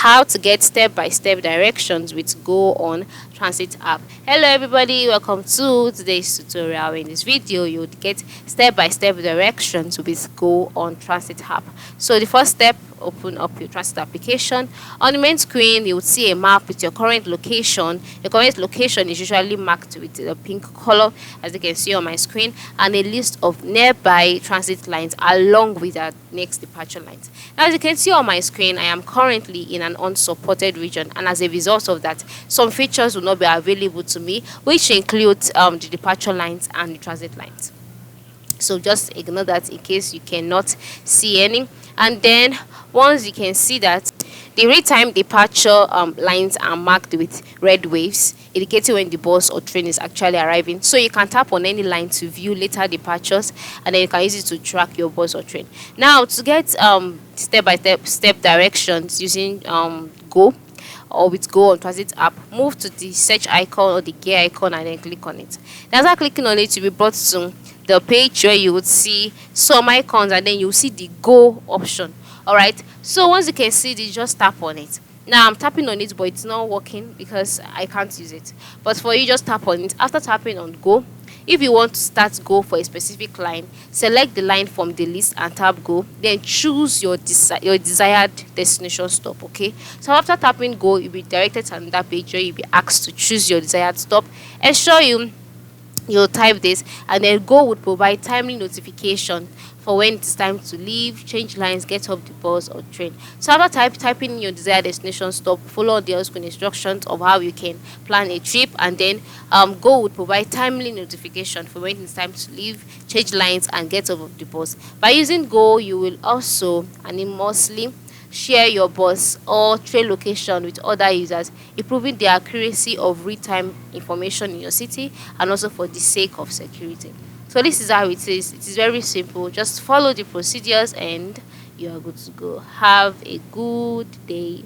how to get step-by-step directions with Go on Transit app. Hello everybody, welcome to today's tutorial. In this video you would get step-by-step directions with Go on Transit app. So the first step, open up your transit application. On the main screen you would see a map with your current location. Your current location is usually marked with the pink color, as you can see on my screen, and a list of nearby transit lines along with our next departure lines. Now, as you can see on my screen, I am currently in an unsupported region, and as a result of that, some features will not be available to me, which includes the departure lines and the transit lines. So just ignore that in case you cannot see any. And then once you can see that the real-time departure lines are marked with red waves, indicating when the bus or train is actually arriving. So you can tap on any line to view later departures, and then you can use it to track your bus or train. Now, to get step-by-step directions using Go or with Go on Transit app, move to the search icon or the gear icon and then click on it. Then after clicking on it, you'll be brought to the page where you would see some icons, and then you'll see the Go option. Alright, so once you can see it, just tap on it. Now I'm tapping on it, but it's not working because I can't use it. But for you, just tap on it. After tapping on Go, if you want to start Go for a specific line, select the line from the list and tap Go. Then choose your desired destination stop. Okay, so after tapping Go, you'll be directed to another page where you'll be asked to choose your desired stop. Ensure you'll type this, and then Go would provide timely notification for when it's time to leave, change lines, get off the bus or train. So after typing your desired destination stop, follow the on-screen instructions of how you can plan a trip, and then Go would provide timely notification for when it's time to leave, change lines, and get off of the bus. By using Go, you will also anonymously share your bus or train location with other users, improving the accuracy of real-time information in your city, and also for the sake of security. So this is how it is. It is very simple. Just follow the procedures and you are good to go. Have a good day.